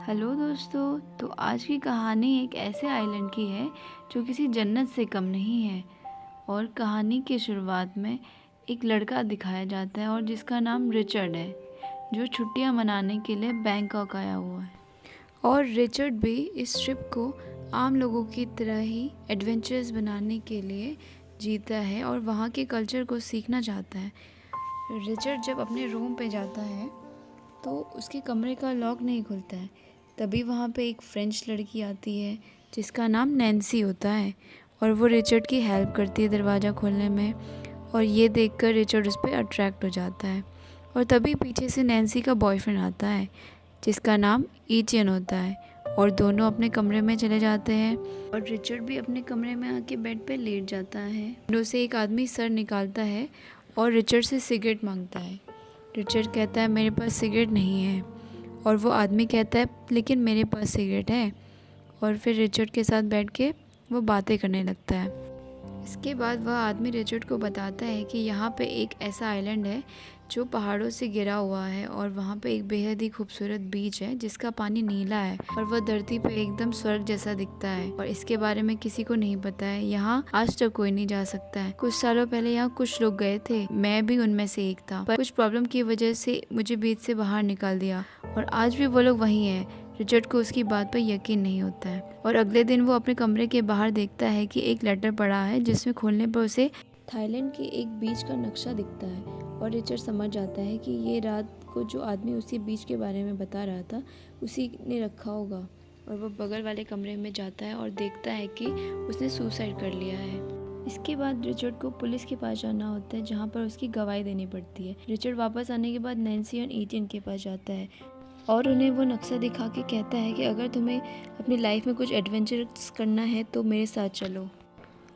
Hello दोस्तों। तो आज की कहानी एक ऐसे आइलैंड की है जो किसी जन्नत से कम नहीं है। और कहानी की शुरुआत में एक लड़का दिखाया जाता है और जिसका नाम रिचर्ड है, जो छुट्टियां मनाने के लिए बैंकॉक आया हुआ है। और रिचर्ड भी इस ट्रिप को आम लोगों की तरह ही एडवेंचरस बनाने के लिए जीता है और वहाँ के कल्चर को सीखना चाहता है। रिचर्ड जब अपने रूम पे जाता है तो उसके कमरे का लॉक नहीं खुलता है। तभी वहाँ पे एक फ्रेंच लड़की आती है जिसका नाम नैन्सी होता है और वो रिचर्ड की हेल्प करती है दरवाज़ा खोलने में। और ये देखकर रिचर्ड उस पर अट्रैक्ट हो जाता है। और तभी पीछे से नैन्सी का बॉयफ्रेंड आता है जिसका नाम ईचियन होता है और दोनों अपने कमरे में चले जाते हैं। और रिचर्ड भी अपने कमरे में आके बेड पे लेट जाता है। विंडो से एक आदमी सर निकालता है और रिचर्ड से सिगरेट मांगता है। रिचर्ड कहता है मेरे पास सिगरेट नहीं है और वो आदमी कहता है लेकिन मेरे पास सिगरेट है। और फिर रिचर्ड के साथ बैठ के वो बातें करने लगता है। इसके बाद वह आदमी रिचर्ड को बताता है कि यहाँ पे एक ऐसा आइलैंड है जो पहाड़ों से घिरा हुआ है और वहाँ पे एक बेहद ही खूबसूरत बीच है जिसका पानी नीला है और वह धरती पे एकदम स्वर्ग जैसा दिखता है। और इसके बारे में किसी को नहीं पता है, यहाँ आज तक कोई नहीं जा सकता है। कुछ सालों पहले यहाँ कुछ लोग गए थे, मैं भी उनमें से एक था, पर कुछ प्रॉब्लम की वजह से मुझे बीच से बाहर निकाल दिया और आज भी वो लोग वहीं हैं। रिचर्ड को उसकी बात पर यकीन नहीं होता है और अगले दिन वो अपने कमरे के बाहर देखता है कि एक लेटर पड़ा है जिसमें खोलने पर उसे थाईलैंड के एक बीच का नक्शा दिखता है। और रिचर्ड समझ जाता है कि ये रात को जो आदमी उसी बीच के बारे में बता रहा था उसी ने रखा होगा। और वो बगल वाले कमरे में जाता है और देखता है कि उसने सुसाइड कर लिया है। इसके बाद रिचर्ड को पुलिस के पास जाना होता है जहाँ पर उसकी गवाही देनी पड़ती है। रिचर्ड वापस आने के बाद नैन्सी और ईटियन के पास जाता है और उन्हें वो नक्शा दिखा के कहता है कि अगर तुम्हें अपनी लाइफ में कुछ एडवेंचर्स करना है तो मेरे साथ चलो।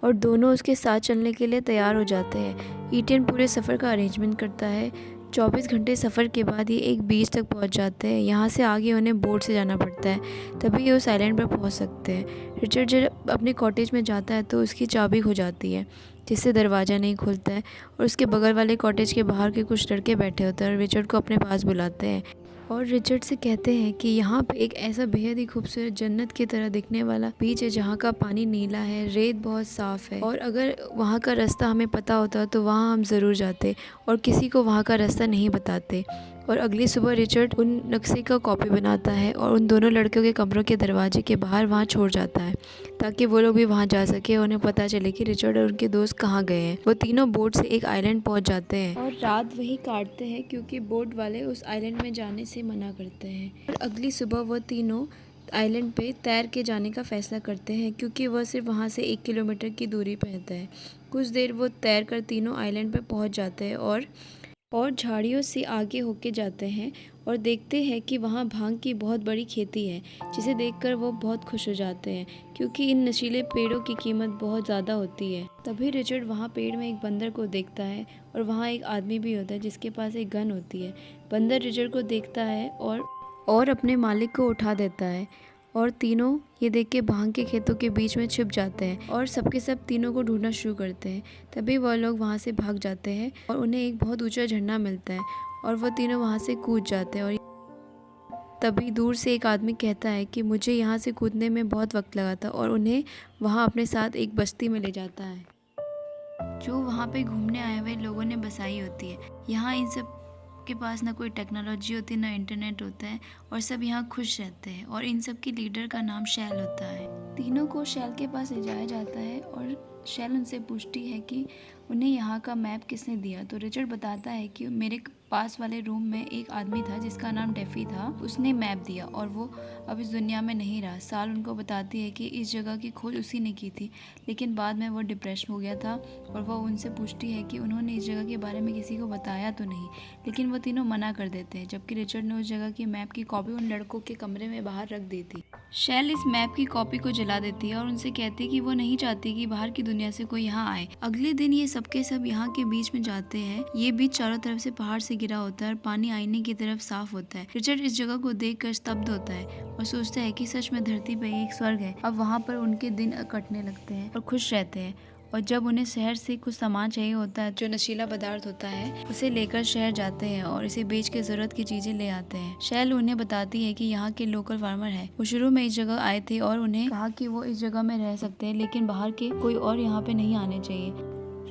और दोनों उसके साथ चलने के लिए तैयार हो जाते हैं। ईटियन पूरे सफ़र का अरेंजमेंट करता है। 24 घंटे सफ़र के बाद ये एक बीच तक पहुंच जाते हैं। यहाँ से आगे उन्हें बोट से जाना पड़ता है, तभी ये उस आइलैंड पर पहुंच सकते हैं। रिचर्ड जब अपने कॉटेज में जाता है तो उसकी चाबी खो जाती है जिससे दरवाज़ा नहीं खुलता है। और उसके बगल वाले कॉटेज के बाहर के कुछ लड़के बैठे होते हैं और रिचर्ड को अपने पास बुलाते हैं और रिचर्ड से कहते हैं कि यहाँ पे एक ऐसा बेहद ही खूबसूरत जन्नत की तरह दिखने वाला बीच है जहाँ का पानी नीला है, रेत बहुत साफ़ है और अगर वहाँ का रास्ता हमें पता होता तो वहाँ हम ज़रूर जाते और किसी को वहाँ का रास्ता नहीं बताते। और अगली सुबह रिचर्ड उन नक्शे का कॉपी बनाता है और उन दोनों लड़कियों के कमरों के दरवाजे के बाहर वहाँ छोड़ जाता है ताकि वो लोग भी वहाँ जा सके और उन्हें पता चले कि रिचर्ड और उनके दोस्त कहाँ गए हैं। वो तीनों बोट से एक आइलैंड पहुँच जाते हैं और रात वहीं काटते हैं क्योंकि बोट वाले उस आइलैंड में जाने से मना करते हैं। और अगली सुबह वह तीनों आइलैंड पे तैर के जाने का फैसला करते हैं क्योंकि वह सिर्फ वहाँ से 1 किलोमीटर की दूरी पर रहता है। कुछ देर वो तैर कर तीनों आइलैंड पर पहुँच जाते हैं और झाड़ियों से आगे होके जाते हैं और देखते हैं कि वहाँ भांग की बहुत बड़ी खेती है, जिसे देखकर वो बहुत खुश हो जाते हैं क्योंकि इन नशीले पेड़ों की कीमत बहुत ज़्यादा होती है। तभी रिचर्ड वहाँ पेड़ में एक बंदर को देखता है और वहाँ एक आदमी भी होता है जिसके पास एक गन होती है। बंदर रिचर्ड को देखता है और अपने मालिक को उठा देता है और तीनों ये देख के भांग के खेतों के बीच में छिप जाते हैं और सबके सब तीनों को ढूंढना शुरू करते हैं। तभी वह लोग वहाँ से भाग जाते हैं और उन्हें एक बहुत ऊंचा झरना मिलता है और वह तीनों वहाँ से कूद जाते हैं। और तभी दूर से एक आदमी कहता है कि मुझे यहाँ से कूदने में बहुत वक्त लगा था और उन्हें वहाँ अपने साथ एक बस्ती में ले जाता है जो वहाँ पे घूमने आए हुए लोगों ने बसाई होती है। यहाँ इन सब के पास ना कोई टेक्नोलॉजी होती है ना इंटरनेट होता है और सब यहाँ खुश रहते हैं। और इन सब की लीडर का नाम शैल होता है। तीनों को शैल के पास ले जाया जाता है और शैल उनसे पूछती है कि उन्हें यहाँ का मैप किसने दिया। तो रिचर्ड बताता है कि मेरे पास वाले रूम में एक आदमी था जिसका नाम डेफी था, उसने मैप दिया और वो अब इस दुनिया में नहीं रहा। साल उनको बताती है कि इस जगह की खोज उसी ने की थी, लेकिन बाद में वो डिप्रेस हो गया था। और वह उनसे पूछती है कि उन्होंने इस जगह के बारे में किसी को बताया तो नहीं, लेकिन वो तीनों मना कर देते हैं जबकि रिचर्ड ने उस जगह की मैप की कॉपी उन लड़कों के कमरे में बाहर रख दी थी। शैल इस मैप की कॉपी को जला देती है और उनसे कहती है कि वो नहीं चाहती कि बाहर की दुनिया से कोई यहाँ आए। अगले दिन ये सबके सब यहाँ के बीच में जाते हैं। ये बीच चारों तरफ से पहाड़ से गिरा होता है और पानी आईने की तरफ साफ होता है। रिचर्ड इस जगह को देखकर स्तब्ध होता है और सोचता है कि सच में धरती पर एक स्वर्ग है। अब वहाँ पर उनके दिन कटने लगते हैं और खुश रहते हैं और जब उन्हें शहर से कुछ सामान चाहिए होता है जो नशीला पदार्थ होता है उसे लेकर शहर जाते हैं और इसे बेच के जरूरत की चीजें ले आते हैं। शैल उन्हें बताती है कि यहाँ के लोकल फार्मर है, वो शुरू में इस जगह आए थे और उन्हें कहा कि वो इस जगह में रह सकते हैं लेकिन बाहर के कोई और यहाँ पे नहीं आने चाहिए।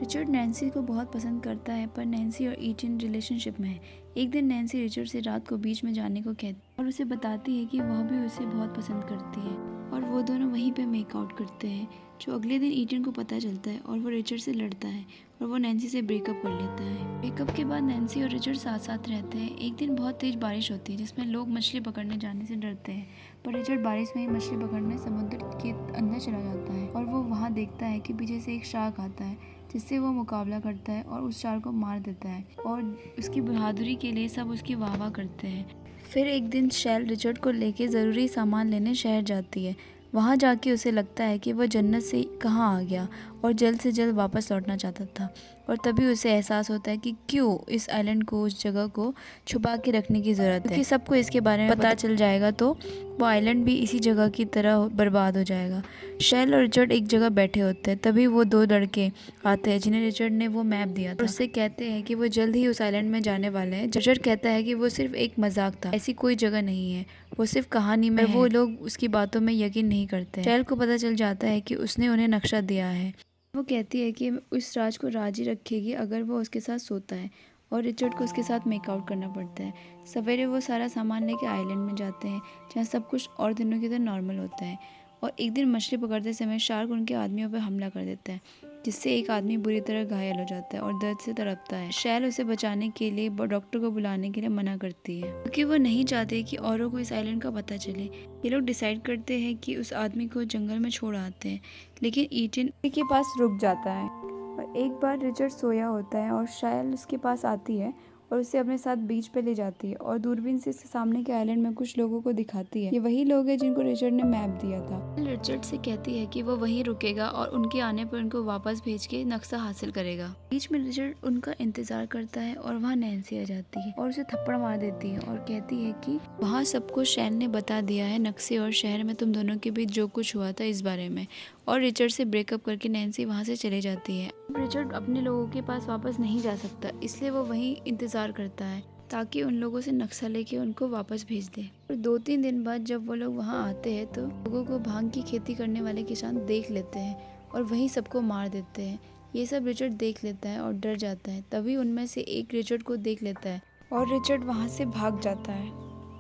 रिचर्ड नैन्सी को बहुत पसंद करता है पर नैन्सी और ईटन रिलेशनशिप में है। एक दिन नैन्सी रिचर्ड से रात को बीच में जाने को कहती है और उसे बताती है कि वह भी उसे बहुत पसंद करती है और वो दोनों वहीं पे मेकआउट करते हैं। जो अगले दिन ईटन को पता चलता है और वो रिचर्ड से लड़ता है और वो नैन्सी से ब्रेकअप कर लेता है। ब्रेकअप के बाद नैन्सी और रिचर्ड साथ साथ रहते हैं। एक दिन बहुत तेज बारिश होती है जिसमें लोग मछली पकड़ने जाने से डरते हैं पर रिचर्ड बारिश में ही मछली पकड़ने समुद्र के अंदर चला जाता है और वो वहाँ देखता है कि पीछे से एक शार्क आता है जिससे वो मुकाबला करता है और उस शार्क को मार देता है और उसकी बहादुरी के लिए सब उसकी वाह वाह करते हैं। फिर एक दिन शैल रिचर्ड को लेके ज़रूरी सामान लेने शहर जाती है। वहाँ जाके उसे लगता है कि वह जन्नत से कहाँ आ गया और जल्द से जल्द वापस लौटना चाहता था और तभी उसे एहसास होता है कि क्यों इस आइलैंड को, उस जगह को छुपा के रखने की ज़रूरत है, क्योंकि सबको इसके बारे में पता चल जाएगा तो वो आइलैंड भी इसी जगह की तरह बर्बाद हो जाएगा। शैल और रिचर्ड एक जगह बैठे होते हैं तभी वो दो लड़के आते हैं जिन्हें रिचर्ड ने वो मैप दिया था। उससे कहते हैं कि वो जल्द ही उस आइलैंड में जाने वाले हैं। रिचर्ड कहता है कि वो सिर्फ एक मजाक था, ऐसी कोई जगह नहीं है, वो सिर्फ कहानी में है। वो लोग उसकी बातों में यकीन नहीं करते। शैल को पता चल जाता है कि उसने उन्हें नक्शा दिया है। वो कहती है कि उस राज को राजी रखेगी अगर वो उसके साथ सोता है और रिचर्ड को उसके साथ मेकआउट करना पड़ता है। सवेरे वो सारा सामान लेके आइलैंड में जाते हैं जहाँ सब कुछ और दिनों की तरह नॉर्मल होता है और एक दिन मछली पकड़ते समय शार्क उनके आदमियों पर हमला कर देता है जिससे एक आदमी बुरी तरह घायल हो जाता है और दर्द से तड़पता है। शैल उसे बचाने के लिए डॉक्टर को बुलाने के लिए मना करती है क्योंकि वो नहीं चाहते कि औरों को इस आइलैंड का पता चले। ये लोग डिसाइड करते हैं कि उस आदमी को जंगल में छोड़ आते हैं लेकिन ईटन के पास रुक जाता है और एक बार रिचर्ड सोया होता है और शैल उसके पास आती है और उसे अपने साथ बीच पे ले जाती है और दूरबीन से इसके सामने के आइलैंड में कुछ लोगों को दिखाती है। ये वही लोग हैं जिनको रिचर्ड ने मैप दिया था। रिचर्ड से कहती है कि वो वहीं रुकेगा और उनके आने पर उनको वापस भेज के नक्शा हासिल करेगा। बीच में रिचर्ड उनका इंतजार करता है और वहाँ नैन्सी आ जाती है और उसे थप्पड़ मार देती है और कहती है कि वहाँ सबको शैल ने बता दिया है नक्शे और शहर में तुम दोनों के बीच जो कुछ हुआ था इस बारे में। और रिचर्ड से ब्रेकअप करके नैन्सी वहाँ से चले जाती है। रिचर्ड अपने लोगों के पास वापस नहीं जा सकता इसलिए वो वहीं इंतजार करता है ताकि उन लोगों से नक्शा लेके उनको वापस भेज दे। और 2-3 दिन बाद जब वो लोग वहाँ आते हैं तो लोगों को भांग की खेती करने वाले किसान देख लेते हैं और वहीं सबको मार देते हैं। ये सब रिचर्ड देख लेता है और डर जाता है। तभी उनमें से एक रिचर्ड को देख लेता है और रिचर्ड वहाँ से भाग जाता है,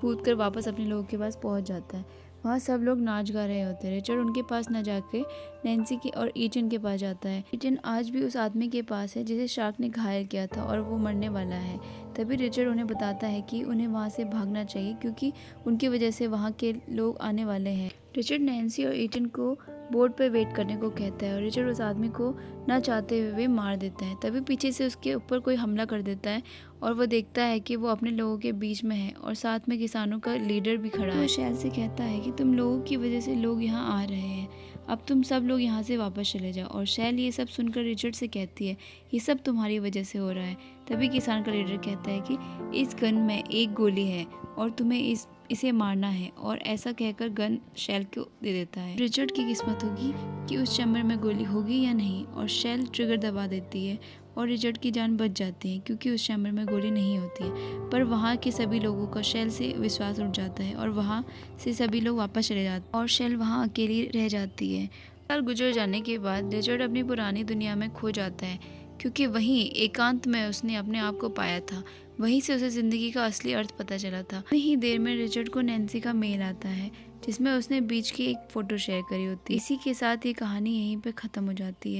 कूद कर वापस अपने लोगों के पास पहुँच जाता है। वहाँ सब लोग नाच गा रहे होते हैं। रिचर्ड उनके पास न जाके नैन्सी की और ईटन के पास जाता है। ईटन आज भी उस आदमी के पास है जिसे शार्क ने घायल किया था और वो मरने वाला है। तभी रिचर्ड उन्हें बताता है कि उन्हें वहाँ से भागना चाहिए क्योंकि उनकी वजह से वहाँ के लोग आने वाले हैं। रिचर्ड नैन्सी और ईटन को बोर्ड पर वेट करने को कहता है और रिचर्ड उस आदमी को ना चाहते हुए मार देता है। तभी पीछे से उसके ऊपर कोई हमला कर देता है और वो देखता है कि वो अपने लोगों के बीच में है और साथ में किसानों का लीडर भी खड़ा है। वो शैल से कहता है कि तुम लोगों की वजह से लोग यहाँ आ रहे हैं, अब तुम सब लोग यहाँ से वापस चले जाओ। और शैल ये सब सुनकर रिचर्ड से कहती है ये सब तुम्हारी वजह से हो रहा है। तभी किसान का लीडर कहता है कि इस गन में एक गोली है और तुम्हें इसे मारना है और ऐसा कहकर गन शैल को दे देता है। रिचर्ड की किस्मत होगी कि उस चैम्बर में गोली होगी या नहीं और शैल ट्रिगर दबा देती है और रिचर्ड की जान बच जाती है क्योंकि उस चैम्बर में गोली नहीं होती है। पर वहाँ के सभी लोगों का शैल से विश्वास उठ जाता है और वहाँ से सभी लोग वापस चले जाते हैं और शैल वहाँ अकेली रह जाती है। साल गुजर जाने के बाद रिचर्ड अपनी पुरानी दुनिया में खो जाता है क्योंकि वहीं एकांत में उसने अपने आप को पाया था। वहीं से उसे ज़िंदगी का असली अर्थ पता चला था। उतनी ही देर में रिचर्ड को नैन्सी का मेल आता है जिसमें उसने बीच की एक फ़ोटो शेयर करी होती है। इसी के साथ ये कहानी यहीं पे ख़त्म हो जाती है।